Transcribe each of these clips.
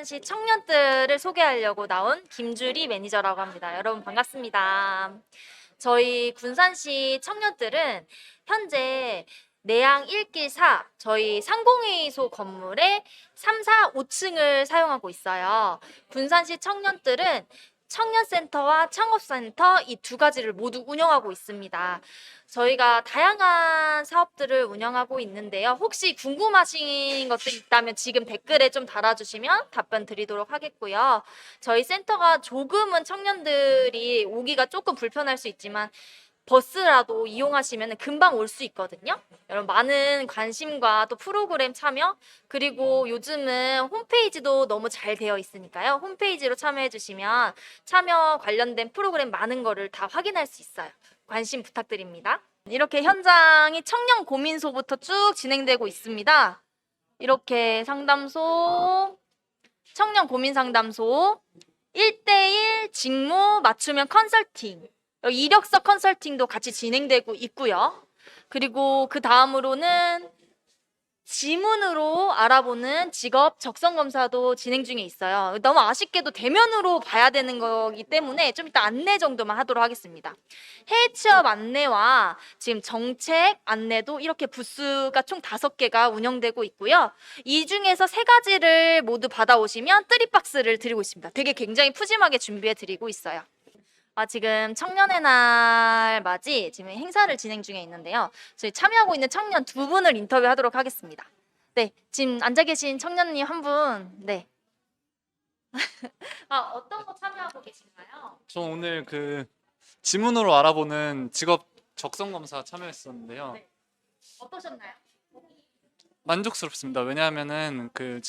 군산시 청년들을 소개하려고 나온 김주리 매니저라고 합니다. 여러분 반갑습니다. 저희 군산시 청년들은 현재 내양 1길 4 저희 상공회의소 건물의 3, 4, 5층을 사용하고 있어요. 군산시 청년들은 청년센터와 창업센터 이 두 가지를 모두 운영하고 있습니다. 저희가 다양한 사업들을 운영하고 있는데요. 혹시 궁금하신 것들 있다면 지금 댓글에 좀 달아주시면 답변 드리도록 하겠고요. 저희 센터가 조금은 청년들이 오기가 조금 불편할 수 있지만 버스라도 이용하시면 금방 올 수 있거든요. 여러분 많은 관심과 또 프로그램 참여 그리고 요즘은 홈페이지도 너무 잘 되어 있으니까요. 홈페이지로 참여해 주시면 참여 관련된 프로그램 많은 거를 다 확인할 수 있어요. 관심 부탁드립니다. 이렇게 현장이 청년 고민소부터 쭉 진행되고 있습니다. 이렇게 상담소, 청년 고민 상담소, 1대1 직무 맞춤형 컨설팅, 이력서 컨설팅도 같이 진행되고 있고요. 그리고 그 다음으로는 지문으로 알아보는 직업 적성 검사도 진행 중에 있어요. 너무 아쉽게도 대면으로 봐야 되는 거기 때문에 좀 이따 안내 정도만 하도록 하겠습니다. 해외 취업 안내와 지금 정책 안내도 이렇게 부스가 총 5개가 운영되고 있고요. 이 중에서 3가지를 모두 받아오시면 뜨리박스를 드리고 있습니다. 되게 굉장히 푸짐하게 준비해 드리고 있어요. 지금 청년의 날 맞이 지금 행사를 진행 중에 있는데요. 저희 참여하고 있는 청년 2분을 인터뷰하도록 하겠습니다. 네, 지금 앉아 계신 청년님 한 분, 네. 어떤 거 참여하고 계신가요? 저 오늘 그 지문으로 알아보는 직업 적성 검사 참여했었는데요. 네. 어떠셨나요? 만족스럽습니다. 왜냐하면은 그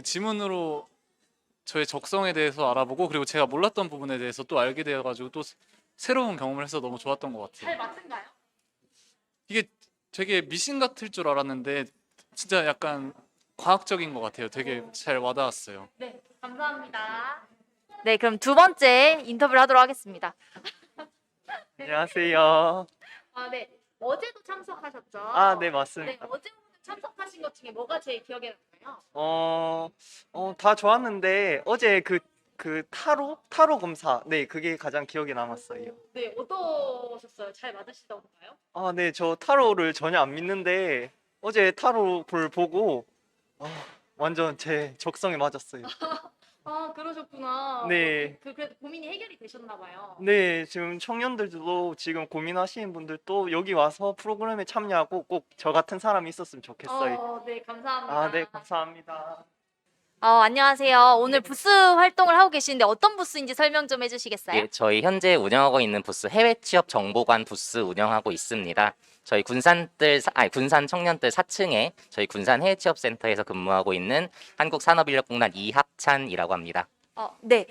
지문으로 저의 적성에 대해서 알아보고 그리고 제가 몰랐던 부분에 대해서 또 알게 되어가지고 또 새로운 경험을 해서 너무 좋았던 것 잘 같아요. 맞은가요? 이게 되게 미신 같을 줄 알았는데 진짜 약간 과학적인 것 같아요. 되게 잘 와닿았어요. 네, 감사합니다. 네, 그럼 2번째 인터뷰를 하도록 하겠습니다. 안녕하세요. 네. 어제도 참석하셨죠? 네, 네, 맞습니다. 어제 참석하신 것 중에 뭐가 제일 기억에 남나요? 다 좋았는데, 어제 타로 검사. 네, 그게 가장 기억에 남았어요. 네, 어떠셨어요? 잘 맞으시던가요? 네, 저 타로를 전혀 안 믿는데, 어제 타로를 보고, 아, 완전 제 적성에 맞았어요. 그러셨구나. 네. 그래도 고민이 해결이 되셨나 봐요. 네, 지금 청년들도 지금 고민하시는 분들도 여기 와서 프로그램에 참여하고 꼭 저 같은 사람이 있었으면 좋겠어요. 네, 감사합니다. 네, 감사합니다. 안녕하세요. 오늘 부스 활동을 하고 계시는데 어떤 부스인지 설명 좀 해주시겠어요? 예, 저희 현재 운영하고 있는 부스 해외 취업 정보관 부스 운영하고 있습니다. 저희 군산 청년들 4층에 저희 군산 해외 취업 센터에서 근무하고 있는 한국산업인력공단 이학찬이라고 합니다. 네.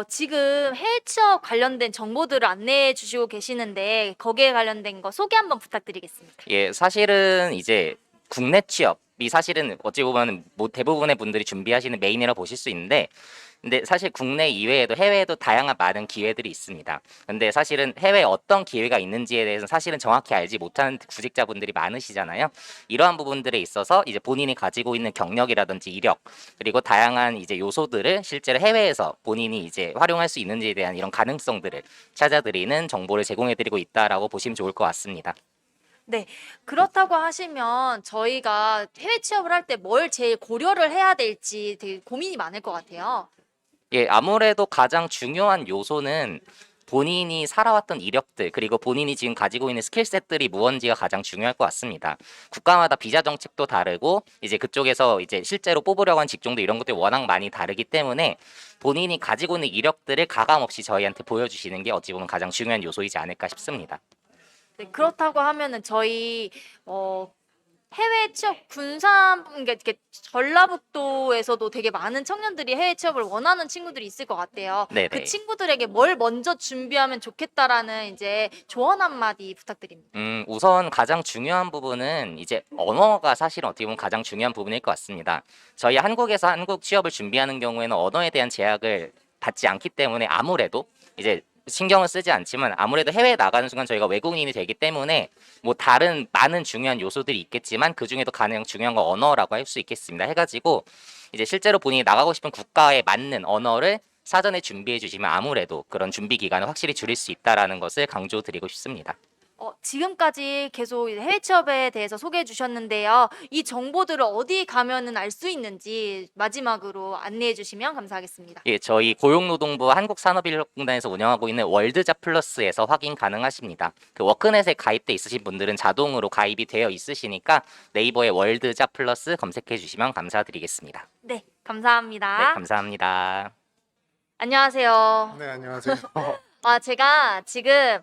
지금 해외 취업 관련된 정보들을 안내해 주시고 계시는데 거기에 관련된 거 소개 한번 부탁드리겠습니다. 예, 사실은 이제 국내 취업이 사실은 어찌 보면 대부분의 분들이 준비하시는 메인이라고 보실 수 있는데 근데 사실 국내 이외에도 해외에도 다양한 많은 기회들이 있습니다. 근데 사실은 해외에 어떤 기회가 있는지에 대해서는 사실은 정확히 알지 못하는 구직자분들이 많으시잖아요. 이러한 부분들에 있어서 이제 본인이 가지고 있는 경력이라든지 이력 그리고 다양한 이제 요소들을 실제로 해외에서 본인이 이제 활용할 수 있는지에 대한 이런 가능성들을 찾아드리는 정보를 제공해드리고 있다라고 보시면 좋을 것 같습니다. 네. 그렇다고 하시면 저희가 해외 취업을 할 때 뭘 제일 고려를 해야 될지 되게 고민이 많을 것 같아요. 예, 아무래도 가장 중요한 요소는 본인이 살아왔던 이력들 그리고 본인이 지금 가지고 있는 스킬셋들이 무언지가 가장 중요할 것 같습니다. 국가마다 비자 정책도 다르고 이제 그쪽에서 이제 실제로 뽑으려고 하는 직종도 이런 것들이 워낙 많이 다르기 때문에 본인이 가지고 있는 이력들을 가감없이 저희한테 보여주시는 게 어찌 보면 가장 중요한 요소이지 않을까 싶습니다. 네, 그렇다고 하면은 저희 해외 취업 군산 그러니까 이렇게 전라북도에서도 되게 많은 청년들이 해외 취업을 원하는 친구들이 있을 것 같아요. 네네. 그 친구들에게 뭘 먼저 준비하면 좋겠다라는 이제 조언 한마디 부탁드립니다. 우선 가장 중요한 부분은 이제 언어가 사실은 어떻게 보면 가장 중요한 부분일 것 같습니다. 저희 한국에서 한국 취업을 준비하는 경우에는 언어에 대한 제약을 받지 않기 때문에 아무래도 이제 신경을 쓰지 않지만 아무래도 해외에 나가는 순간 저희가 외국인이 되기 때문에 뭐 다른 많은 중요한 요소들이 있겠지만 그 중에도 가장 중요한 건 언어라고 할 수 있겠습니다. 해가지고 이제 실제로 본인이 나가고 싶은 국가에 맞는 언어를 사전에 준비해 주시면 아무래도 그런 준비 기간을 확실히 줄일 수 있다라는 것을 강조드리고 싶습니다. 지금까지 계속 해외 취업에 대해서 소개해 주셨는데요. 이 정보들을 어디 가면은 알 수 있는지 마지막으로 안내해 주시면 감사하겠습니다. 예, 저희 고용노동부 한국산업인력공단에서 운영하고 있는 월드잡 플러스에서 확인 가능하십니다. 그 워크넷에 가입돼 있으신 분들은 자동으로 가입이 되어 있으시니까 네이버에 월드잡 플러스 검색해 주시면 감사드리겠습니다. 네, 감사합니다. 네, 감사합니다. 안녕하세요. 네, 안녕하세요. 제가 지금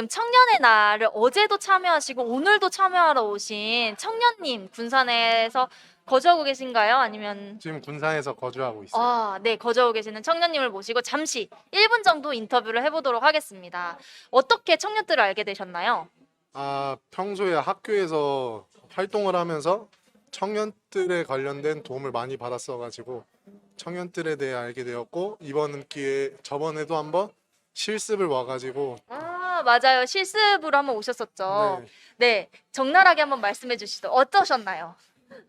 청년의 날을 어제도 참여하시고 오늘도 참여하러 오신 청년님 군산에서 거주하고 계신가요? 아니면 지금 군산에서 거주하고 있어요. 네, 거주하고 계시는 청년님을 모시고 잠시 1분 정도 인터뷰를 해보도록 하겠습니다. 어떻게 청년들을 알게 되셨나요? 평소에 학교에서 활동을 하면서 청년들에 관련된 도움을 많이 받았어가지고 청년들에 대해 알게 되었고 이번 기회에 저번에도 한번 실습을 와가지고 맞아요. 실습으로 한번 오셨었죠. 네, 적나라하게 한번 말씀해 주시죠. 어떠셨나요?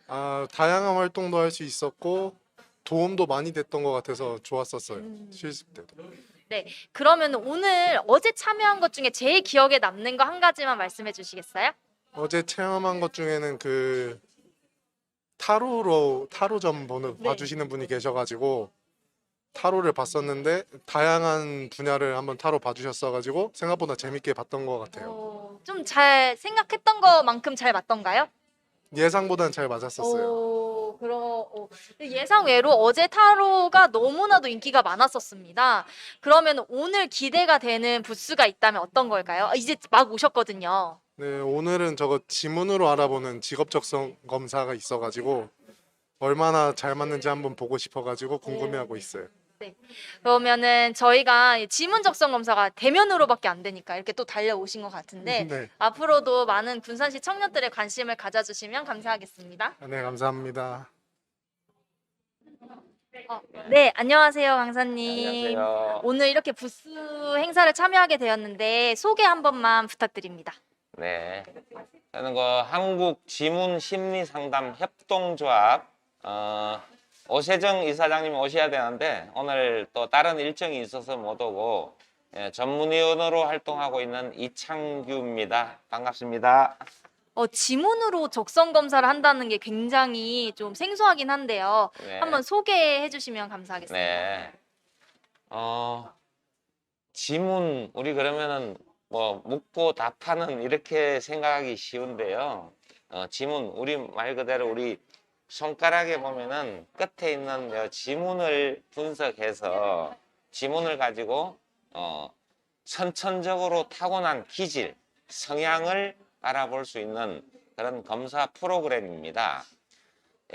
다양한 활동도 할 수 있었고 도움도 많이 됐던 것 같아서 좋았었어요. 실습 때도. 네, 그러면 오늘 어제 참여한 것 중에 제일 기억에 남는 거 한 가지만 말씀해 주시겠어요? 어제 체험한 것 중에는 그 타로점 봐주시는 분이 계셔가지고 타로를 봤었는데 다양한 분야를 한번 타로 봐주셨어가지고 생각보다 재밌게 봤던 것 같아요. 좀 잘 생각했던 것만큼 잘 맞던가요? 예상보다는 잘 맞았었어요. 예상 외로 어제 타로가 너무나도 인기가 많았었습니다. 그러면 오늘 기대가 되는 부스가 있다면 어떤 걸까요? 이제 막 오셨거든요. 네, 오늘은 저거 지문으로 알아보는 직업 적성 검사가 있어가지고 얼마나 잘 맞는지 한번 보고 싶어가지고 궁금해하고 있어요. 그러면은 저희가 지문 적성 검사가 대면으로밖에 안 되니까 이렇게 또 달려오신 것 같은데 네, 앞으로도 많은 군산시 청년들의 관심을 가져주시면 감사하겠습니다. 네, 감사합니다. 네, 안녕하세요, 강사님. 안녕하세요. 오늘 이렇게 부스 행사를 참여하게 되었는데 소개 한 번만 부탁드립니다. 네. 저는 그 한국 지문 심리 상담 협동조합 오세정 이사장님이 오셔야 되는데 오늘 또 다른 일정이 있어서 못 오고 전문위원으로 활동하고 있는 이창규입니다. 반갑습니다. 지문으로 적성 검사를 한다는 게 굉장히 좀 생소하긴 한데요. 네. 한번 소개해 주시면 감사하겠습니다. 네. 지문 우리 그러면은 뭐 묻고 답하는 이렇게 생각하기 쉬운데요. 지문 우리 말 그대로 우리 손가락에 보면은 끝에 있는 지문을 분석해서 지문을 가지고 선천적으로 타고난 기질, 성향을 알아볼 수 있는 그런 검사 프로그램입니다.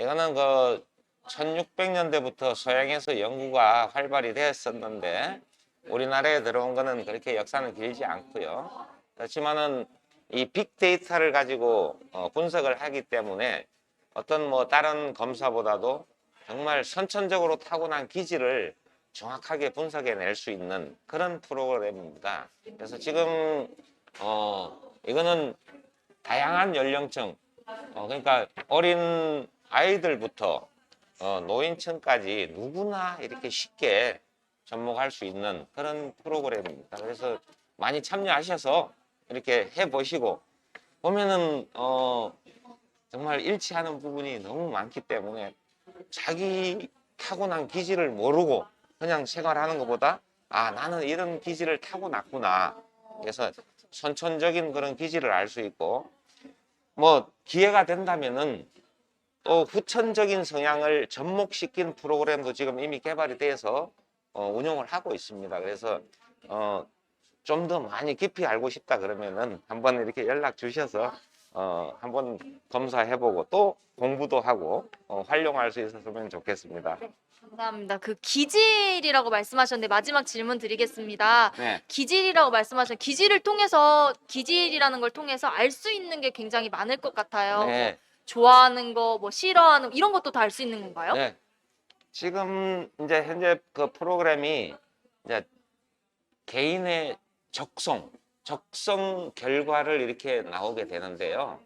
이거는 그 1600년대부터 서양에서 연구가 활발히 되었었는데 우리나라에 들어온 거는 그렇게 역사는 길지 않고요. 그렇지만은 이 빅데이터를 가지고 분석을 하기 때문에 어떤 뭐 다른 검사보다도 정말 선천적으로 타고난 기질을 정확하게 분석해낼 수 있는 그런 프로그램입니다. 그래서 지금 이거는 다양한 연령층, 그러니까 어린 아이들부터 노인층까지 누구나 이렇게 쉽게 접목할 수 있는 그런 프로그램입니다. 그래서 많이 참여하셔서 이렇게 해보시고 보면은 정말 일치하는 부분이 너무 많기 때문에 자기 타고난 기질을 모르고 그냥 생활하는 것보다 나는 이런 기질을 타고났구나. 그래서 선천적인 그런 기질을 알 수 있고 뭐 기회가 된다면은 또 후천적인 성향을 접목시킨 프로그램도 지금 이미 개발이 돼서 운영을 하고 있습니다. 그래서 좀 더 많이 깊이 알고 싶다 그러면은 한번 이렇게 연락 주셔서 한번 검사해보고 또 공부도 하고 활용할 수 있었으면 좋겠습니다. 감사합니다. 그 기질이라고 말씀하셨는데 마지막 질문 드리겠습니다. 네. 기질이라고 말씀하셨는데 기질이라는 걸 통해서 알 수 있는 게 굉장히 많을 것 같아요. 네. 좋아하는 거, 뭐 싫어하는 거 이런 것도 다 알 수 있는 건가요? 네. 지금 이제 현재 그 프로그램이 이제 개인의 적성 결과를 이렇게 나오게 되는데요.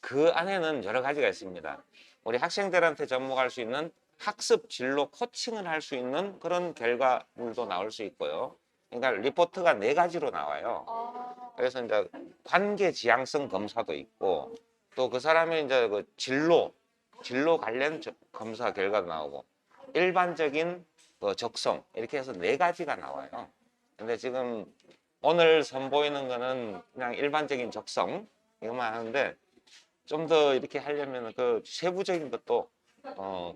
그 안에는 여러 가지가 있습니다. 우리 학생들한테 접목할 수 있는 학습 진로 코칭을 할 수 있는 그런 결과물도 나올 수 있고요. 그러니까 리포트가 4가지로 나와요. 그래서 이제 관계 지향성 검사도 있고 또 그 사람의 이제 그 진로 관련 검사 결과도 나오고 일반적인 그 적성 이렇게 해서 4가지가 나와요. 근데 지금 오늘 선보이는 거는 그냥 일반적인 적성 이것만 하는데 좀 더 이렇게 하려면 그 세부적인 것도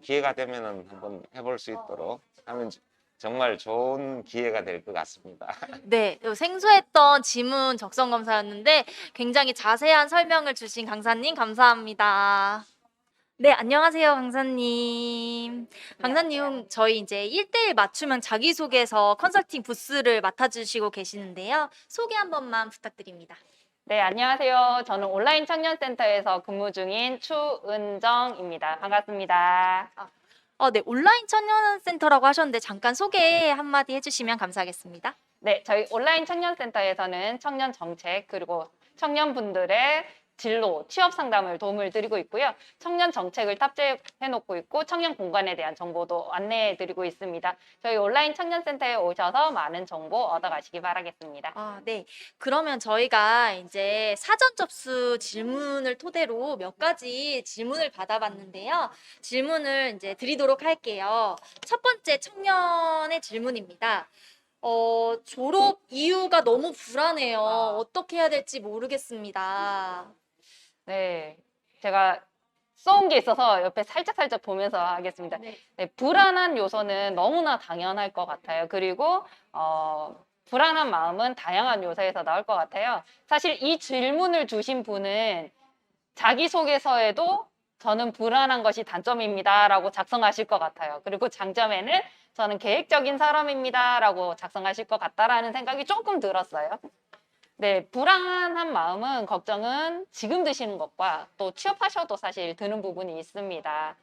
기회가 되면은 한번 해볼 수 있도록 하면 정말 좋은 기회가 될 것 같습니다. 네, 생소했던 지문 적성 검사였는데 굉장히 자세한 설명을 주신 강사님 감사합니다. 네, 안녕하세요, 강사님. 강사님, 저희 이제 1대1 맞춤형 자기소개서 컨설팅 부스를 맡아주시고 계시는데요. 소개 한 번만 부탁드립니다. 네, 안녕하세요. 저는 온라인 청년센터에서 근무 중인 추은정입니다. 반갑습니다. 네, 온라인 청년센터라고 하셨는데 잠깐 소개 한마디 해주시면 감사하겠습니다. 네, 저희 온라인 청년센터에서는 청년 정책 그리고 청년분들의 진로, 취업 상담을 도움을 드리고 있고요. 청년 정책을 탑재해 놓고 있고 청년 공간에 대한 정보도 안내해 드리고 있습니다. 저희 온라인 청년센터에 오셔서 많은 정보 얻어가시기 바라겠습니다. 네. 그러면 저희가 이제 사전 접수 질문을 토대로 몇 가지 질문을 받아봤는데요. 질문을 이제 드리도록 할게요. 첫 번째 청년의 질문입니다. 졸업 이유가 너무 불안해요. 어떻게 해야 될지 모르겠습니다. 네, 제가 써온 게 있어서 옆에 살짝 보면서 하겠습니다. 네, 불안한 요소는 너무나 당연할 것 같아요. 그리고 불안한 마음은 다양한 요소에서 나올 것 같아요. 사실 이 질문을 주신 분은 자기소개서에도 저는 불안한 것이 단점입니다 라고 작성하실 것 같아요. 그리고 장점에는 저는 계획적인 사람입니다 라고 작성하실 것 같다라는 생각이 조금 들었어요. 네, 불안한 마음은, 걱정은 지금 드시는 것과 또 취업하셔도 사실 드는 부분이 있습니다.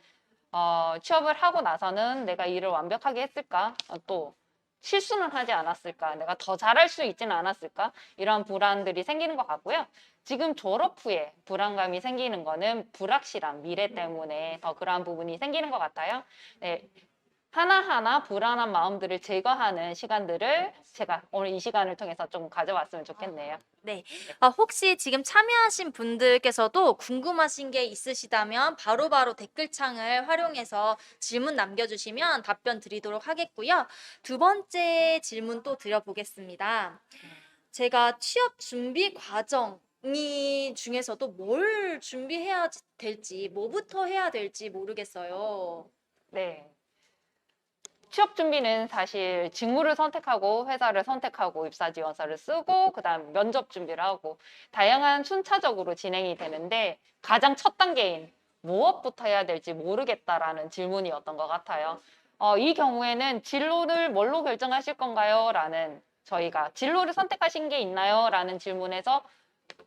취업을 하고 나서는 내가 일을 완벽하게 했을까? 또 실수는 하지 않았을까? 내가 더 잘할 수 있지는 않았을까? 이런 불안들이 생기는 것 같고요. 지금 졸업 후에 불안감이 생기는 거는 불확실한 미래 때문에 더 그러한 부분이 생기는 것 같아요. 네, 하나하나 불안한 마음들을 제거하는 시간들을 제가 오늘 이 시간을 통해서 좀 가져왔으면 좋겠네요. 네. 혹시 지금 참여하신 분들께서도 궁금하신 게 있으시다면 바로바로 댓글창을 활용해서 질문 남겨주시면 답변 드리도록 하겠고요. 두 번째 질문 또 드려보겠습니다. 제가 취업 준비 과정이 중에서도 뭘 준비해야 될지, 뭐부터 해야 될지 모르겠어요. 네. 취업 준비는 사실 직무를 선택하고 회사를 선택하고 입사 지원서를 쓰고 그다음 면접 준비를 하고 다양한 순차적으로 진행이 되는데 가장 첫 단계인 무엇부터 해야 될지 모르겠다라는 질문이었던 것 같아요. 이 경우에는 진로를 뭘로 결정하실 건가요? 라는 저희가 진로를 선택하신 게 있나요? 라는 질문에서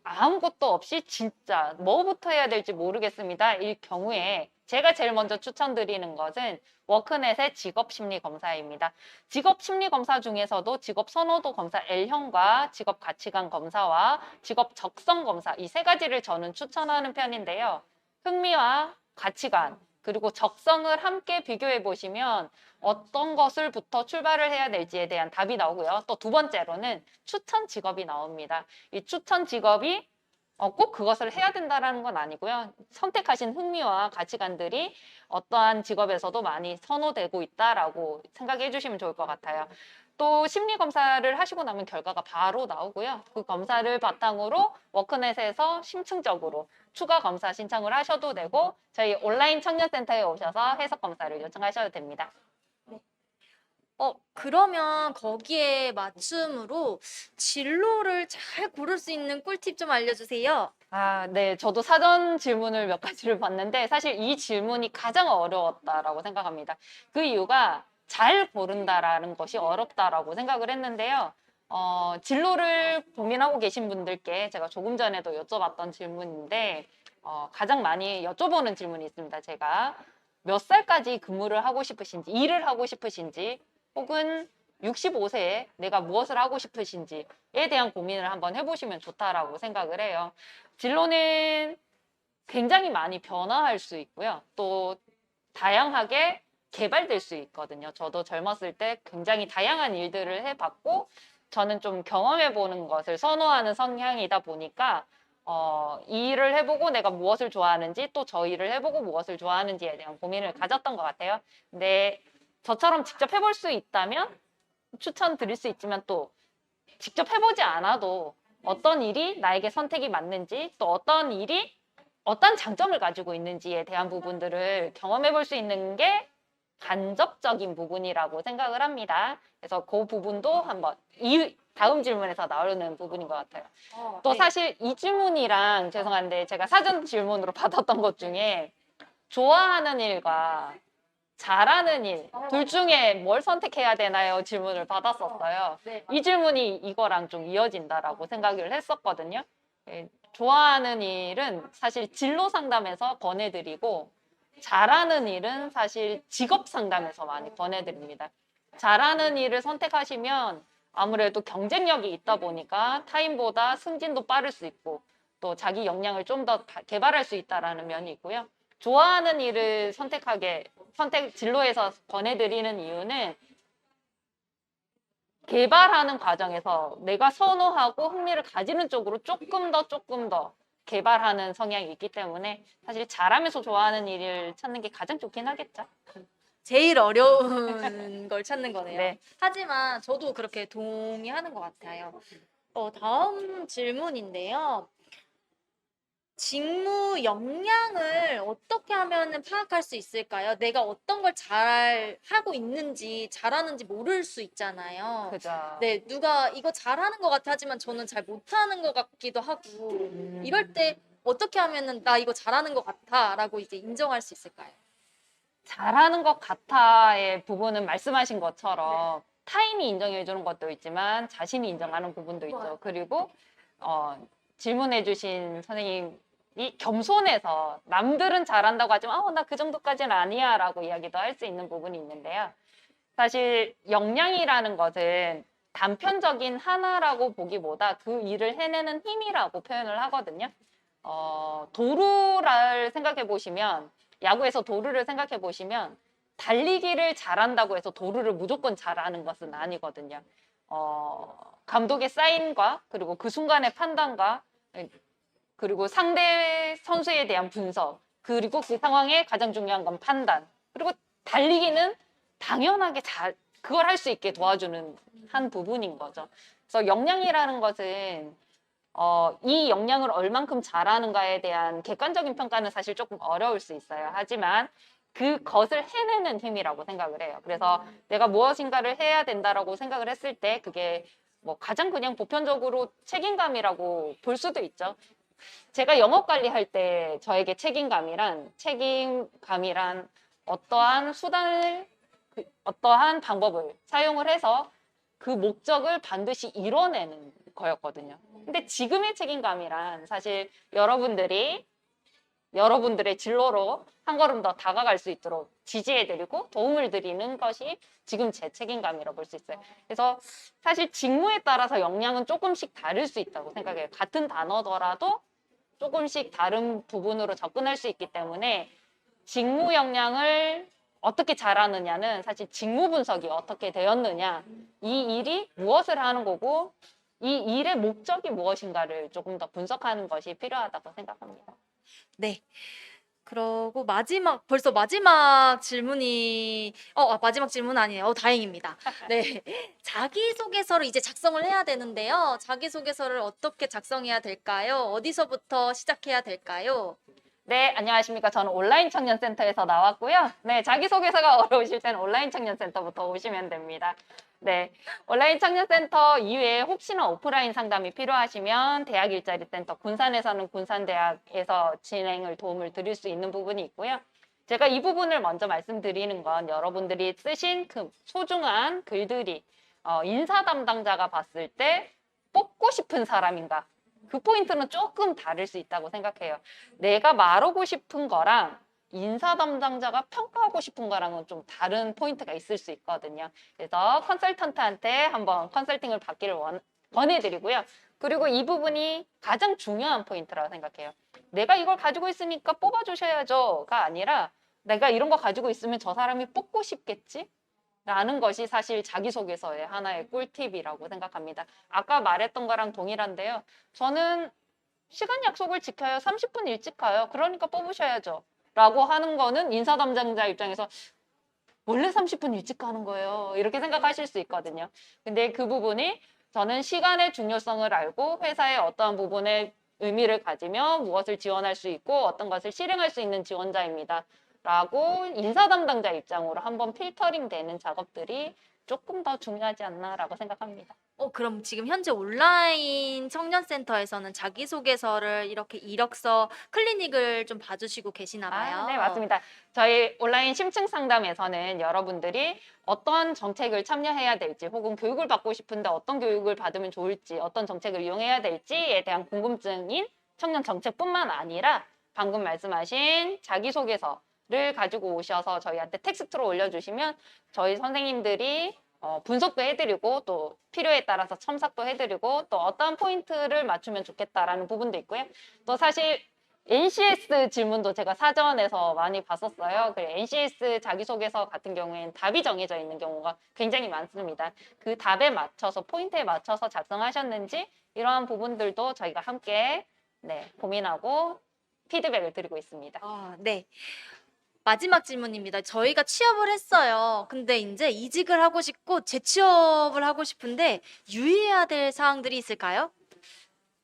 아무것도 없이 진짜 뭐부터 해야 될지 모르겠습니다. 이 경우에 제가 제일 먼저 추천드리는 것은 워크넷의 직업심리검사입니다. 직업심리검사 중에서도 직업선호도 검사 L형과 직업가치관 검사와 직업적성검사 이 3가지를 저는 추천하는 편인데요. 흥미와 가치관 그리고 적성을 함께 비교해 보시면 어떤 것을부터 출발을 해야 될지에 대한 답이 나오고요. 또 두 번째로는 추천 직업이 나옵니다. 이 추천 직업이 꼭 그것을 해야 된다는 건 아니고요. 선택하신 흥미와 가치관들이 어떠한 직업에서도 많이 선호되고 있다라고 생각해 주시면 좋을 것 같아요. 또 심리 검사를 하시고 나면 결과가 바로 나오고요. 그 검사를 바탕으로 워크넷에서 심층적으로 추가 검사 신청을 하셔도 되고 저희 온라인 청년센터에 오셔서 해석 검사를 요청하셔도 됩니다. 그러면 거기에 맞춤으로 진로를 잘 고를 수 있는 꿀팁 좀 알려주세요. 네. 저도 사전 질문을 몇 가지를 봤는데 사실 이 질문이 가장 어려웠다라고 생각합니다. 그 이유가 잘 고른다라는 것이 어렵다라고 생각을 했는데요. 진로를 고민하고 계신 분들께 제가 조금 전에도 여쭤봤던 질문인데 가장 많이 여쭤보는 질문이 있습니다. 제가 몇 살까지 근무를 하고 싶으신지, 일을 하고 싶으신지 혹은 65세에 내가 무엇을 하고 싶으신지에 대한 고민을 한번 해보시면 좋다라고 생각을 해요. 진로는 굉장히 많이 변화할 수 있고요. 또 다양하게 개발될 수 있거든요. 저도 젊었을 때 굉장히 다양한 일들을 해봤고 저는 좀 경험해보는 것을 선호하는 성향이다 보니까 이 일을 해보고 내가 무엇을 좋아하는지 또 저 일을 해보고 무엇을 좋아하는지에 대한 고민을 가졌던 것 같아요. 근데 저처럼 직접 해볼 수 있다면 추천드릴 수 있지만 또 직접 해보지 않아도 어떤 일이 나에게 선택이 맞는지 또 어떤 일이 어떤 장점을 가지고 있는지에 대한 부분들을 경험해볼 수 있는 게 간접적인 부분이라고 생각을 합니다. 그래서 그 부분도 한번 다음 질문에서 나오는 부분인 것 같아요. 또 네. 사실 이 질문이랑 죄송한데 제가 사전 질문으로 받았던 것 중에 좋아하는 일과 잘하는 일 둘 중에 뭘 선택해야 되나요? 질문을 받았었어요. 네. 이 질문이 이거랑 좀 이어진다라고 생각을 했었거든요. 예, 좋아하는 일은 사실 진로 상담에서 권해드리고 잘하는 일은 사실 직업 상담에서 많이 권해드립니다. 잘하는 일을 선택하시면 아무래도 경쟁력이 있다 보니까 타인보다 승진도 빠를 수 있고 또 자기 역량을 좀 더 개발할 수 있다라는 면이 있고요. 좋아하는 일을 선택 진로에서 권해드리는 이유는 개발하는 과정에서 내가 선호하고 흥미를 가지는 쪽으로 조금 더 개발하는 성향이 있기 때문에 사실 잘하면서 좋아하는 일을 찾는 게 가장 좋긴 하겠죠. 제일 어려운 걸 찾는 거네요. 네. 하지만 저도 그렇게 동의하는 것 같아요. 다음 질문인데요. 직무 역량을 어떻게 하면 파악할 수 있을까요? 내가 어떤 걸 잘 하고 있는지, 잘하는지 모를 수 있잖아요. 그죠. 네, 누가 이거 잘하는 것 같아 하지만 저는 잘 못하는 것 같기도 하고, 이럴 때 어떻게 하면은 나 이거 잘하는 것 같아라고 이제 인정할 수 있을까요? 잘하는 것 같아의 부분은 말씀하신 것처럼 타인이 인정해 주는 것도 있지만 자신이 인정하는 부분도 있죠. 그리고 질문해 주신 선생님이 겸손해서 남들은 잘한다고 하지만 나 그 정도까지는 아니야 라고 이야기도 할 수 있는 부분이 있는데요. 사실 역량이라는 것은 단편적인 하나라고 보기보다 그 일을 해내는 힘이라고 표현을 하거든요. 도루를 생각해 보시면 야구에서 도루를 생각해 보시면 달리기를 잘한다고 해서 도루를 무조건 잘하는 것은 아니거든요. 감독의 사인과 그리고 그 순간의 판단과 그리고 상대 선수에 대한 분석 그리고 그 상황에 가장 중요한 건 판단 그리고 달리기는 당연하게 그걸 할 수 있게 도와주는 한 부분인 거죠. 그래서 역량이라는 것은 이 역량을 얼만큼 잘하는가에 대한 객관적인 평가는 사실 조금 어려울 수 있어요. 하지만 그것을 해내는 힘이라고 생각을 해요. 그래서 내가 무엇인가를 해야 된다라고 생각을 했을 때 그게 뭐 가장 그냥 보편적으로 책임감이라고 볼 수도 있죠. 제가 영업 관리할 때 저에게 책임감이란 어떠한 수단을 어떠한 방법을 사용을 해서 그 목적을 반드시 이뤄내는 거였거든요. 근데 지금의 책임감이란 사실 여러분들의 진로로 한 걸음 더 다가갈 수 있도록 지지해드리고 도움을 드리는 것이 지금 제 책임감이라고 볼 수 있어요. 그래서 사실 직무에 따라서 역량은 조금씩 다를 수 있다고 생각해요. 같은 단어더라도 조금씩 다른 부분으로 접근할 수 있기 때문에 직무 역량을 어떻게 잘하느냐는 사실 직무 분석이 어떻게 되었느냐, 이 일이 무엇을 하는 거고 이 일의 목적이 무엇인가를 조금 더 분석하는 것이 필요하다고 생각합니다. 네. 그러고 벌써 마지막 질문이 마지막 질문 아니에요. 다행입니다. 네. 자기소개서를 이제 작성을 해야 되는데요. 자기소개서를 어떻게 작성해야 될까요? 어디서부터 시작해야 될까요? 네, 안녕하십니까. 저는 온라인 청년센터에서 나왔고요. 네, 자기소개서가 어려우실 때는 온라인 청년센터부터 오시면 됩니다. 네, 온라인 청년센터 이외에 혹시나 오프라인 상담이 필요하시면 대학일자리센터 군산에서는 군산대학에서 진행을 도움을 드릴 수 있는 부분이 있고요. 제가 이 부분을 먼저 말씀드리는 건 여러분들이 쓰신 그 소중한 글들이 인사 담당자가 봤을 때 뽑고 싶은 사람인가? 그 포인트는 조금 다를 수 있다고 생각해요. 내가 말하고 싶은 거랑 인사 담당자가 평가하고 싶은 거랑은 좀 다른 포인트가 있을 수 있거든요. 그래서 컨설턴트한테 한번 컨설팅을 받기를 권해드리고요. 그리고 이 부분이 가장 중요한 포인트라고 생각해요. 내가 이걸 가지고 있으니까 뽑아주셔야죠가 아니라 내가 이런 거 가지고 있으면 저 사람이 뽑고 싶겠지? 라는 것이 사실 자기소개서의 하나의 꿀팁이라고 생각합니다. 아까 말했던 거랑 동일한데요. 저는 시간 약속을 지켜요. 30분 일찍 가요. 그러니까 뽑으셔야죠. 라고 하는 거는 인사 담당자 입장에서 원래 30분 일찍 가는 거예요. 이렇게 생각하실 수 있거든요. 근데 그 부분이 저는 시간의 중요성을 알고 회사의 어떠한 부분에 의미를 가지며 무엇을 지원할 수 있고 어떤 것을 실행할 수 있는 지원자입니다. 라고 인사 담당자 입장으로 한번 필터링 되는 작업들이 조금 더 중요하지 않나라고 생각합니다. 그럼 지금 현재 온라인 청년센터에서는 자기소개서를 이렇게 이력서 클리닉을 좀 봐주시고 계시나 봐요. 네, 맞습니다. 저희 온라인 심층 상담에서는 여러분들이 어떤 정책을 참여해야 될지 혹은 교육을 받고 싶은데 어떤 교육을 받으면 좋을지 어떤 정책을 이용해야 될지에 대한 궁금증인 청년 정책뿐만 아니라 방금 말씀하신 자기소개서를 가지고 오셔서 저희한테 텍스트로 올려주시면 저희 선생님들이 분석도 해드리고 또 필요에 따라서 첨삭도 해드리고 또 어떤 포인트를 맞추면 좋겠다라는 부분도 있고요. 또 사실 NCS 질문도 제가 사전에서 많이 봤었어요. NCS 자기소개서 같은 경우에는 답이 정해져 있는 경우가 굉장히 많습니다. 그 답에 맞춰서 포인트에 맞춰서 작성하셨는지 이러한 부분들도 저희가 함께 고민하고 피드백을 드리고 있습니다. 네. 마지막 질문입니다. 저희가 취업을 했어요. 근데 이제 이직을 하고 싶고 재취업을 하고 싶은데 유의해야 될 사항들이 있을까요?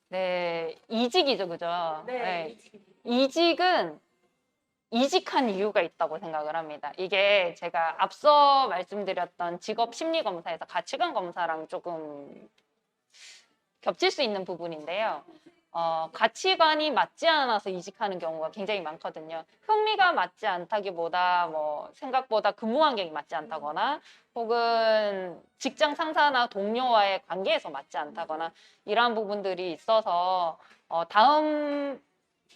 네, 이직이죠, 그죠? 이직은 이직한 이유가 있다고 생각을 합니다. 이게 제가 앞서 말씀드렸던 직업 심리 검사에서 가치관 검사랑 조금 겹칠 수 있는 부분인데요. 가치관이 맞지 않아서 이직하는 경우가 굉장히 많거든요. 흥미가 맞지 않다기보다 생각보다 근무 환경이 맞지 않다거나 혹은 직장 상사나 동료와의 관계에서 맞지 않다거나 이러한 부분들이 있어서 다음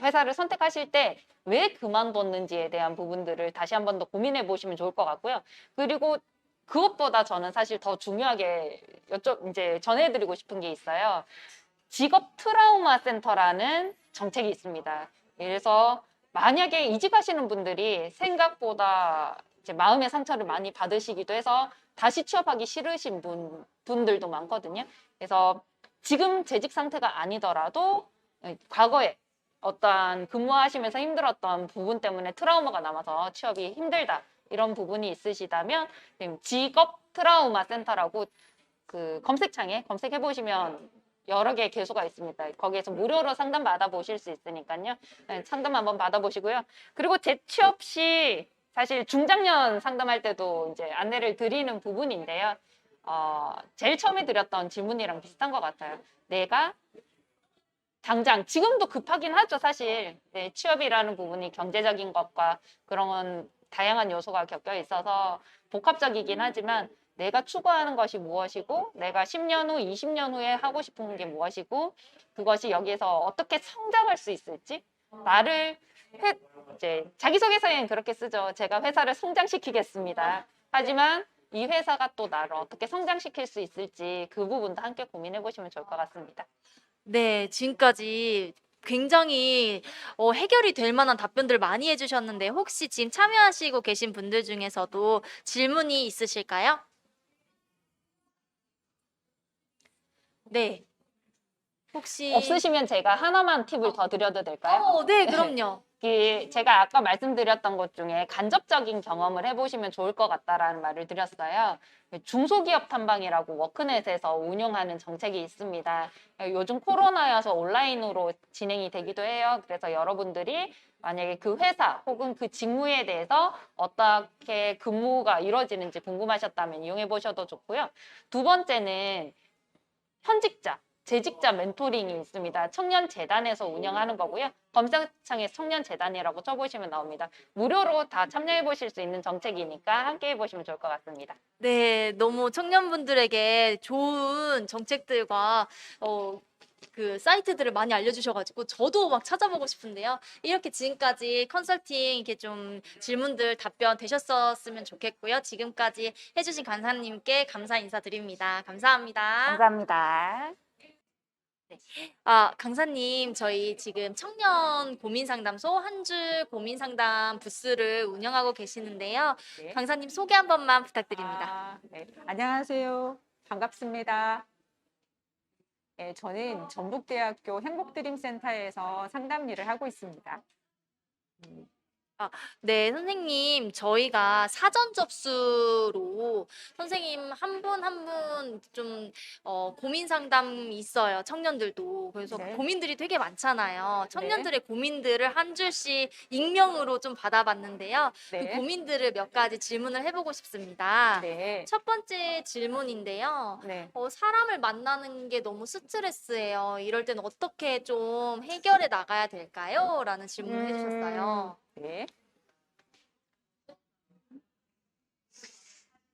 회사를 선택하실 때 왜 그만뒀는지에 대한 부분들을 다시 한 번 더 고민해 보시면 좋을 것 같고요. 그리고 그것보다 저는 사실 더 중요하게 이제 전해드리고 싶은 게 있어요. 직업 트라우마 센터라는 정책이 있습니다. 그래서 만약에 이직하시는 분들이 생각보다 이제 마음의 상처를 많이 받으시기도 해서 다시 취업하기 싫으신 분들도 많거든요. 그래서 지금 재직 상태가 아니더라도 과거에 어떠한 근무하시면서 힘들었던 부분 때문에 트라우마가 남아서 취업이 힘들다 이런 부분이 있으시다면 직업 트라우마 센터라고 그 검색창에 검색해 보시면 여러 개의 개소가 있습니다. 거기에서 무료로 상담 받아보실 수 있으니까요. 상담 한번 받아보시고요. 그리고 재취업 시 사실 중장년 상담할 때도 이제 안내를 드리는 부분인데요. 제일 처음에 드렸던 질문이랑 비슷한 것 같아요. 내가 당장 지금도 급하긴 하죠, 사실. 취업이라는 부분이 경제적인 것과 그런 다양한 요소가 엮여 있어서 복합적이긴 하지만 내가 추구하는 것이 무엇이고 내가 10년 후, 20년 후에 하고 싶은 게 무엇이고 그것이 여기에서 어떻게 성장할 수 있을지 나를 이제 자기소개서에는 그렇게 쓰죠. 제가 회사를 성장시키겠습니다. 하지만 이 회사가 또 나를 어떻게 성장시킬 수 있을지 그 부분도 함께 고민해 보시면 좋을 것 같습니다. 네, 지금까지 굉장히 해결이 될 만한 답변들 많이 해주셨는데 혹시 지금 참여하시고 계신 분들 중에서도 질문이 있으실까요? 네. 혹시 없으시면 제가 하나만 팁을 더 드려도 될까요? 네, 그럼요. 제가 아까 말씀드렸던 것 중에 간접적인 경험을 해보시면 좋을 것 같다라는 말을 드렸어요. 중소기업 탐방이라고 워크넷에서 운영하는 정책이 있습니다. 요즘 코로나여서 온라인으로 진행이 되기도 해요. 그래서 여러분들이 만약에 그 회사 혹은 그 직무에 대해서 어떻게 근무가 이루어지는지 궁금하셨다면 이용해 보셔도 좋고요. 두 번째는 현직자, 재직자 멘토링이 있습니다. 청년재단에서 운영하는 거고요. 검색창에 청년재단이라고 쳐보시면 나옵니다. 무료로 다 참여해 보실 수 있는 정책이니까 함께 해보시면 좋을 것 같습니다. 네, 너무 청년분들에게 좋은 정책들과 그 사이트들을 많이 알려주셔가지고 저도 막 찾아보고 싶은데요. 이렇게 지금까지 컨설팅 이렇게 좀 질문들 답변 되셨었으면 좋겠고요. 지금까지 해주신 간사님께 감사 인사드립니다. 감사합니다. 감사합니다. 강사님, 저희 지금 청년 고민상담소 한 줄 고민상담 부스를 운영하고 계시는데요. 네. 강사님 소개 한 번만 부탁드립니다. 네. 안녕하세요. 반갑습니다. 네, 저는 전북대학교 행복드림센터에서 상담 일을 하고 있습니다. 네, 선생님, 저희가 사전 접수로 선생님 한 분 한 분 좀 고민 상담이 있어요. 청년들도. 그래서 네. 고민들이 되게 많잖아요. 청년들의 고민들을 한 줄씩 익명으로 좀 받아봤는데요. 그 네. 고민들을 몇 가지 질문을 해보고 싶습니다. 네. 첫 번째 질문인데요. 네. 사람을 만나는 게 너무 스트레스예요. 이럴 때는 어떻게 좀 해결해 나가야 될까요? 라는 질문을 해주셨어요. 네.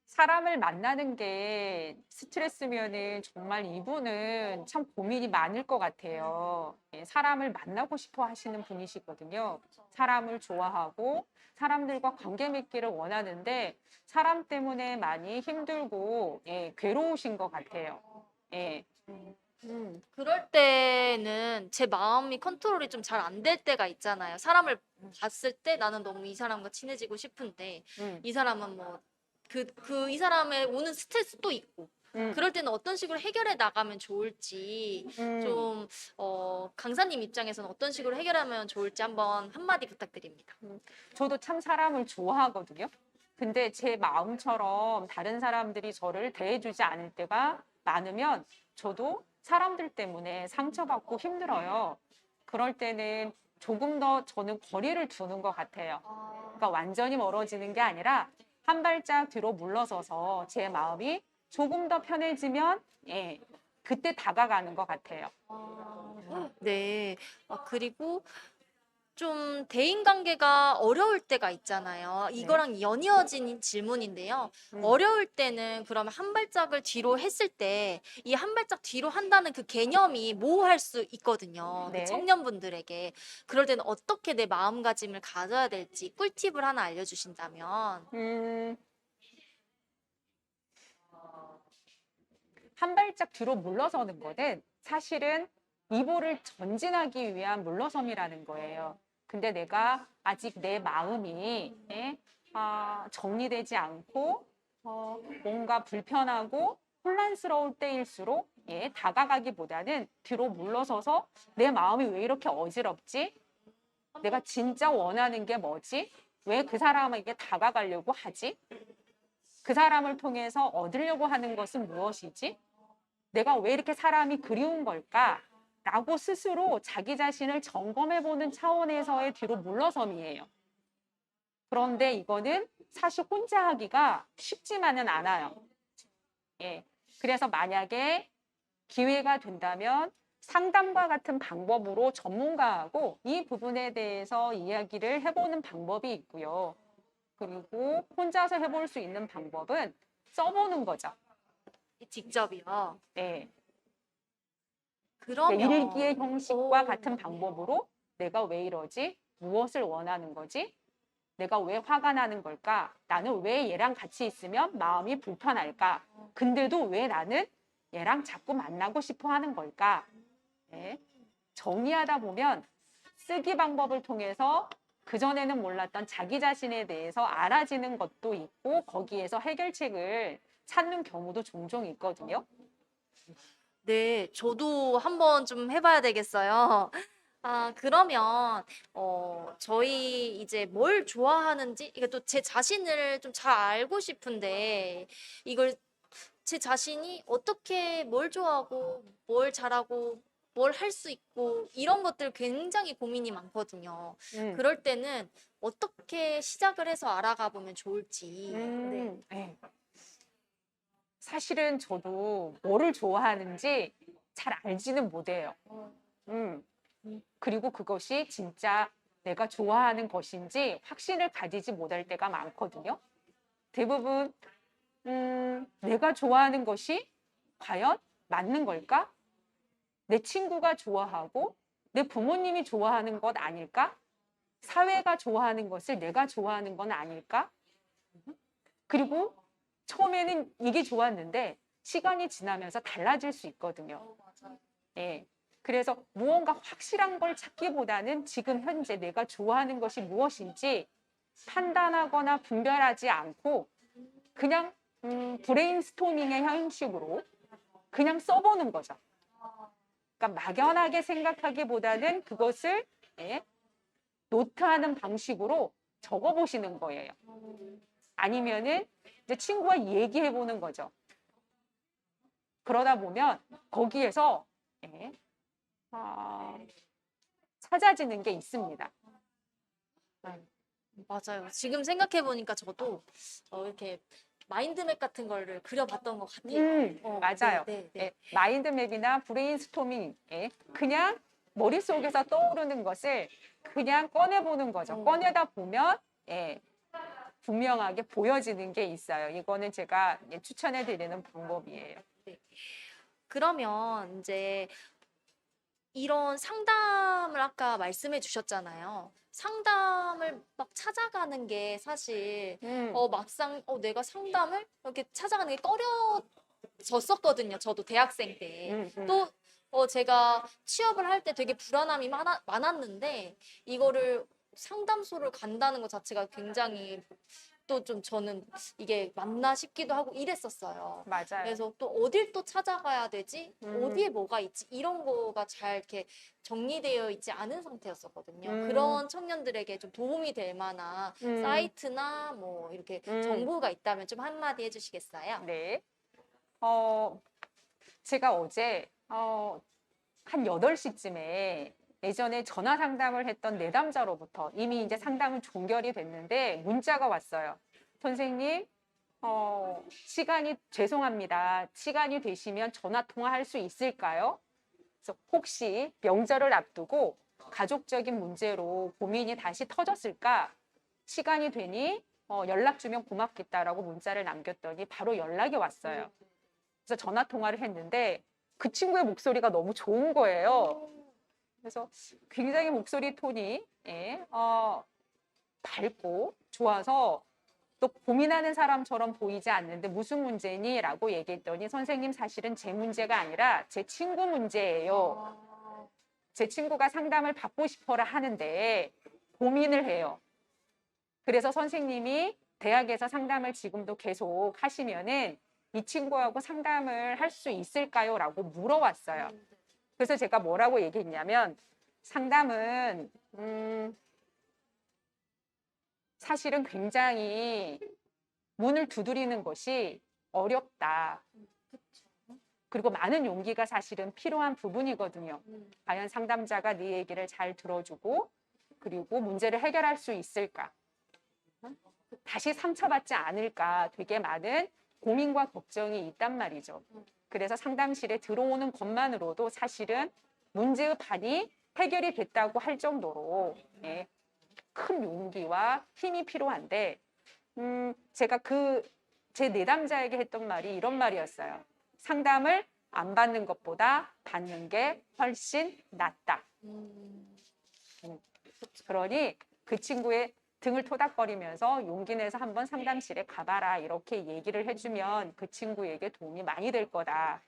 사람을 만나는 게 스트레스면은 정말 이분은 참 고민이 많을 것 같아요. 예, 사람을 만나고 싶어 하시는 분이시거든요. 사람을 좋아하고 사람들과 관계 맺기를 원하는데 사람 때문에 많이 힘들고 괴로우신 것 같아요. 예. 그럴 때는 제 마음이 컨트롤이 좀 잘 안 될 때가 있잖아요. 사람을 봤을 때 나는 너무 이 사람과 친해지고 싶은데 음. 이 사람은 뭐 이 사람의 오는 스트레스도 있고 음. 그럴 때는 어떤 식으로 해결해 나가면 좋을지 좀 강사님 입장에서는 어떤 식으로 해결하면 좋을지 한번 한마디 부탁드립니다. 저도 참 사람을 좋아하거든요. 근데 제 마음처럼 다른 사람들이 저를 대해주지 않을 때가 많으면 저도 사람들 때문에 상처받고 힘들어요. 그럴 때는 조금 더 저는 거리를 두는 것 같아요. 그러니까 완전히 멀어지는 게 아니라 한 발짝 뒤로 물러서서 제 마음이 조금 더 편해지면 그때 다가가는 것 같아요. 네. 그리고 좀 대인관계가 어려울 때가 있잖아요. 이거랑 연이어진 질문인데요. 어려울 때는 그러면 한 발짝을 뒤로 했을 때 이 한 발짝 뒤로 한다는 그 개념이 모호할 수 있거든요. 네. 그 청년분들에게. 그럴 때는 어떻게 내 마음가짐을 가져야 될지 꿀팁을 하나 알려주신다면. 한 발짝 뒤로 물러서는 거는 사실은 이보를 전진하기 위한 물러섬이라는 거예요. 근데 내가 아직 내 마음이 정리되지 않고 뭔가 불편하고 혼란스러울 때일수록 다가가기보다는 뒤로 물러서서 내 마음이 왜 이렇게 어지럽지? 내가 진짜 원하는 게 뭐지? 왜 그 사람에게 다가가려고 하지? 그 사람을 통해서 얻으려고 하는 것은 무엇이지? 내가 왜 이렇게 사람이 그리운 걸까? 라고 스스로 자기 자신을 점검해보는 차원에서의 뒤로 물러섬이에요. 그런데 이거는 사실 혼자 하기가 쉽지만은 않아요. 그래서 만약에 기회가 된다면 상담과 같은 방법으로 전문가하고 이 부분에 대해서 이야기를 해보는 방법이 있고요. 그리고 혼자서 해볼 수 있는 방법은 써보는 거죠. 직접이요. 네. 그러면 일기의 형식과 같은 방법으로 내가 왜 이러지? 무엇을 원하는 거지? 내가 왜 화가 나는 걸까? 나는 왜 얘랑 같이 있으면 마음이 불편할까? 근데도 왜 나는 얘랑 자꾸 만나고 싶어 하는 걸까? 정리하다 보면 쓰기 방법을 통해서 그전에는 몰랐던 자기 자신에 대해서 알아지는 것도 있고 거기에서 해결책을 찾는 경우도 종종 있거든요. 네, 저도 한번 좀 해봐야 되겠어요. 그러면 저희 이제 뭘 좋아하는지 이게 또 제 자신을 좀 잘 알고 싶은데 이걸 제 자신이 어떻게 뭘 좋아하고 뭘 잘하고 뭘 할 수 있고 이런 것들 굉장히 고민이 많거든요. 그럴 때는 어떻게 시작을 해서 알아가 보면 좋을지. 네. 사실은 저도 뭐를 좋아하는지 잘 알지는 못해요. 그리고 그것이 진짜 내가 좋아하는 것인지 확신을 가지지 못할 때가 많거든요. 대부분 내가 좋아하는 것이 과연 맞는 걸까? 내 친구가 좋아하고 내 부모님이 좋아하는 것 아닐까? 사회가 좋아하는 것을 내가 좋아하는 건 아닐까? 그리고 처음에는 이게 좋았는데 시간이 지나면서 달라질 수 있거든요. 그래서 무언가 확실한 걸 찾기보다는 지금 현재 내가 좋아하는 것이 무엇인지 판단하거나 분별하지 않고 그냥 브레인스토밍의 형식으로 그냥 써보는 거죠. 그러니까 막연하게 생각하기보다는 그것을 노트하는 방식으로 적어보시는 거예요. 아니면은 이제 친구와 얘기해보는 거죠. 그러다 보면 거기에서 찾아지는 게 있습니다. 맞아요. 지금 생각해 보니까 저도 이렇게 마인드맵 같은 거를 그려봤던 것 같아요. 맞아요. 네, 네, 네. 마인드맵이나 브레인스토밍, 그냥 머릿속에서 떠오르는 것을 그냥 꺼내보는 거죠. 꺼내다 보면 분명하게 보여지는 게 있어요. 이거는 제가 추천해 드리는 방법이에요. 그러면 이제 이런 상담을 아까 말씀해 주셨잖아요. 상담을 막 찾아가는 게 사실 막상 내가 상담을 이렇게 찾아가는 게 꺼려졌었거든요. 저도 대학생 때. 또 제가 취업을 할 때 되게 불안함이 많았는데 이거를 상담소를 간다는 것 자체가 굉장히 또 좀 저는 이게 맞나 싶기도 하고 이랬었어요. 맞아요. 그래서 또 어딜 또 찾아가야 되지? 어디에 뭐가 있지? 이런 거가 잘 이렇게 정리되어 있지 않은 상태였었거든요. 그런 청년들에게 좀 도움이 될 만한 사이트나 뭐 이렇게 정보가 있다면 좀 한마디 해주시겠어요? 네. 제가 어제 한 8시쯤에 예전에 전화 상담을 했던 내담자로부터 이미 이제 상담은 종결이 됐는데 문자가 왔어요. 선생님, 시간이 죄송합니다. 시간이 되시면 전화 통화할 수 있을까요? 그래서 혹시 명절을 앞두고 가족적인 문제로 고민이 다시 터졌을까? 시간이 되니 연락 주면 고맙겠다라고 문자를 남겼더니 바로 연락이 왔어요. 그래서 전화 통화를 했는데 그 친구의 목소리가 너무 좋은 거예요. 그래서 굉장히 목소리 톤이 밝고 좋아서 또 고민하는 사람처럼 보이지 않는데 무슨 문제니? 라고 얘기했더니 선생님 사실은 제 문제가 아니라 제 친구 문제예요. 제 친구가 상담을 받고 싶어라 하는데 고민을 해요. 그래서 선생님이 대학에서 상담을 지금도 계속 하시면은 이 친구하고 상담을 할 수 있을까요? 라고 물어왔어요. 그래서 제가 뭐라고 얘기했냐면 상담은 사실은 굉장히 문을 두드리는 것이 어렵다. 그리고 많은 용기가 사실은 필요한 부분이거든요. 과연 상담자가 네 얘기를 잘 들어주고 그리고 문제를 해결할 수 있을까? 다시 상처받지 않을까? 되게 많은 고민과 걱정이 있단 말이죠. 그래서 상담실에 들어오는 것만으로도 사실은 문제의 반이 해결이 됐다고 할 정도로 큰 용기와 힘이 필요한데 제가 제 내담자에게 했던 말이 이런 말이었어요. 상담을 안 받는 것보다 받는 게 훨씬 낫다. 그러니 그 친구의 등을 토닥거리면서 용기 내서 한번 상담실에 가봐라 이렇게 얘기를 해주면 그 친구에게 도움이 많이 될 거다.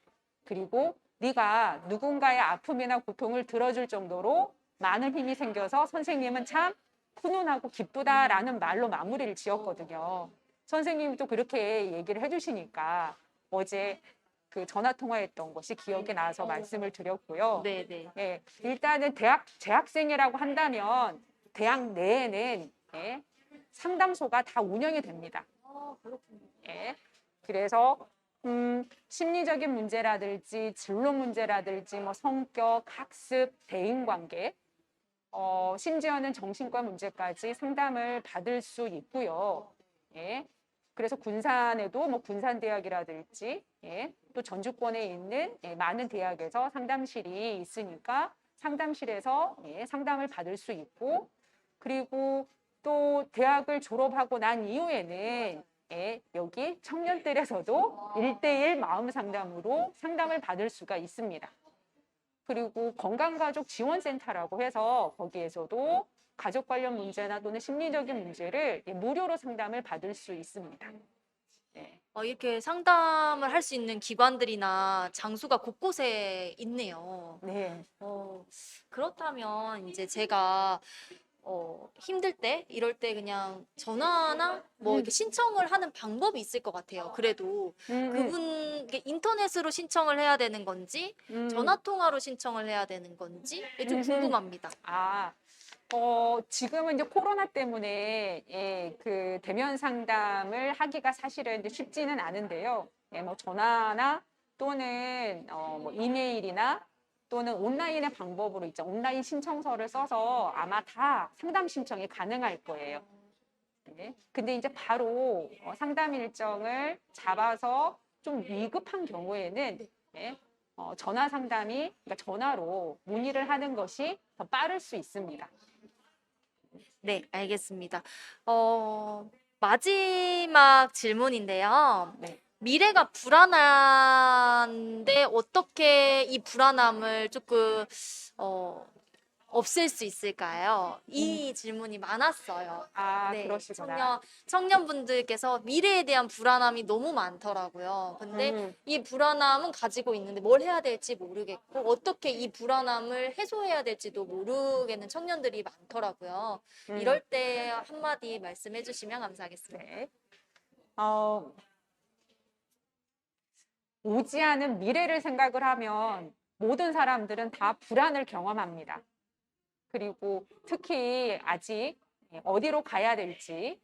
그리고 네가 누군가의 아픔이나 고통을 들어줄 정도로 많은 힘이 생겨서 선생님은 참 훈훈하고 기쁘다라는 말로 마무리를 지었거든요. 선생님도 그렇게 얘기를 해주시니까 어제 그 전화 통화했던 것이 기억이 나서 말씀을 드렸고요. 네. 일단은 대학 재학생이라고 한다면 대학 내에는 상담소가 다 운영이 됩니다. 그래서 심리적인 문제라든지 진로 문제라든지 뭐 성격, 학습, 대인관계, 심지어는 정신과 문제까지 상담을 받을 수 있고요. 그래서 군산에도 뭐 군산대학이라든지 또 전주권에 있는 많은 대학에서 상담실이 있으니까 상담실에서 상담을 받을 수 있고 그리고 또 대학을 졸업하고 난 이후에는 여기 청년들에서도 1:1 마음 상담으로 상담을 받을 수가 있습니다. 그리고 건강가족 지원센터라고 해서 거기에서도 가족 관련 문제나 또는 심리적인 문제를 무료로 상담을 받을 수 있습니다. 이렇게 상담을 할 수 있는 기관들이나 장소가 곳곳에 있네요. 네. 그렇다면 이제 제가 힘들 때 이럴 때 그냥 전화나 뭐 이렇게 신청을 하는 방법이 있을 것 같아요. 그래도 그분 이게 인터넷으로 신청을 해야 되는 건지 전화 통화로 신청을 해야 되는 건지 이게 좀 궁금합니다. 아, 지금은 이제 코로나 때문에 그 대면 상담을 하기가 사실은 이제 쉽지는 않은데요. 뭐 전화나 또는 뭐 이메일이나 또는 온라인의 방법으로 있죠. 온라인 신청서를 써서 아마 다 상담 신청이 가능할 거예요. 네. 근데 이제 바로 상담 일정을 잡아서 좀 위급한 경우에는 전화 상담이 그러니까 전화로 문의를 하는 것이 더 빠를 수 있습니다. 네, 알겠습니다. 마지막 질문인데요. 네. 미래가 불안한데 어떻게 이 불안함을 조금 없앨 수 있을까요? 이 질문이 많았어요. 아, 네, 그러시구나. 청년분들께서 미래에 대한 불안함이 너무 많더라고요. 근데 음. 이 불안함은 가지고 있는데 뭘 해야 될지 모르겠고 어떻게 이 불안함을 해소해야 될지도 모르겠는 청년들이 많더라고요. 이럴 때 한마디 말씀해 주시면 감사하겠습니다. 네. 오지 않은 미래를 생각을 하면 모든 사람들은 다 불안을 경험합니다. 그리고 특히 아직 어디로 가야 될지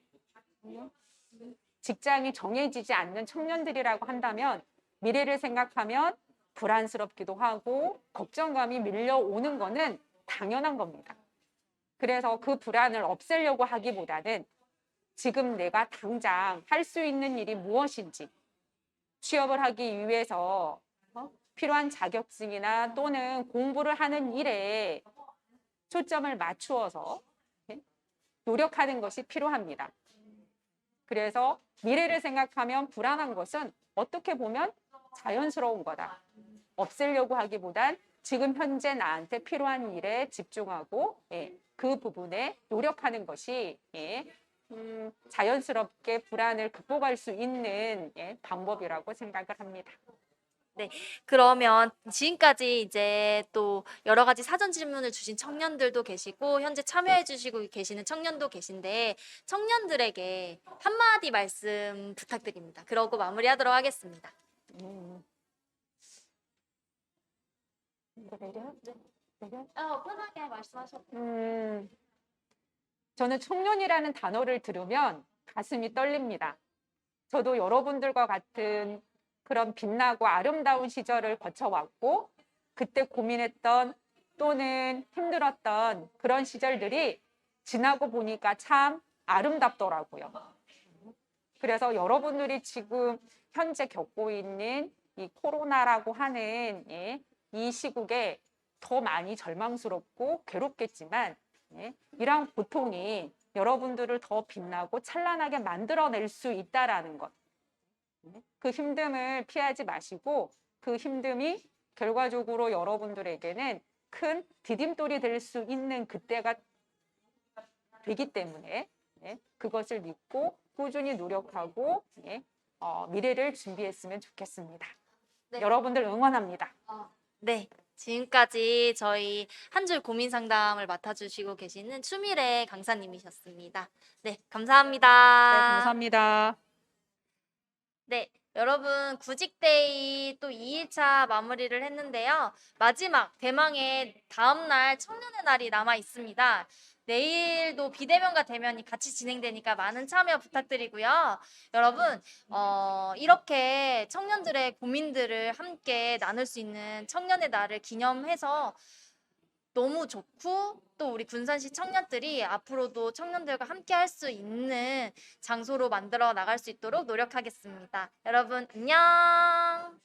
직장이 정해지지 않는 청년들이라고 한다면 미래를 생각하면 불안스럽기도 하고 걱정감이 밀려오는 거는 당연한 겁니다. 그래서 그 불안을 없애려고 하기보다는 지금 내가 당장 할 수 있는 일이 무엇인지 취업을 하기 위해서 필요한 자격증이나 또는 공부를 하는 일에 초점을 맞추어서 노력하는 것이 필요합니다. 그래서 미래를 생각하면 불안한 것은 어떻게 보면 자연스러운 거다. 없애려고 하기보단 지금 현재 나한테 필요한 일에 집중하고 그 부분에 노력하는 것이 자연스럽게 불안을 극복할 수 있는 방법이라고 생각을 합니다. 네, 그러면 지금까지 이제 또 여러 가지 사전 질문을 주신 청년들도 계시고 현재 참여해 주시고 계시는 청년도 계신데 청년들에게 한마디 말씀 부탁드립니다. 그러고 마무리하도록 하겠습니다. 편하게 말씀하셔도 저는 청년이라는 단어를 들으면 가슴이 떨립니다. 저도 여러분들과 같은 그런 빛나고 아름다운 시절을 거쳐왔고 그때 고민했던 또는 힘들었던 그런 시절들이 지나고 보니까 참 아름답더라고요. 그래서 여러분들이 지금 현재 겪고 있는 이 코로나라고 하는 이 시국에 더 많이 절망스럽고 괴롭겠지만 이러한 고통이 여러분들을 더 빛나고 찬란하게 만들어낼 수 있다라는 것. 그 힘듦을 피하지 마시고 그 힘듦이 결과적으로 여러분들에게는 큰 디딤돌이 될 수 있는 그때가 되기 때문에 그것을 믿고 꾸준히 노력하고 미래를 준비했으면 좋겠습니다. 네. 여러분들 응원합니다. 네, 지금까지 저희 한 줄 고민 상담을 맡아주시고 계시는 추미래 강사님이셨습니다. 네, 감사합니다. 네, 감사합니다. 네, 여러분 구직데이 또 2일차 마무리를 했는데요. 마지막 대망의 다음날 청년의 날이 남아 있습니다. 내일도 비대면과 대면이 같이 진행되니까 많은 참여 부탁드리고요. 여러분, 이렇게 청년들의 고민들을 함께 나눌 수 있는 청년의 날을 기념해서 너무 좋고 또 우리 군산시 청년들이 앞으로도 청년들과 함께 할 수 있는 장소로 만들어 나갈 수 있도록 노력하겠습니다. 여러분 안녕.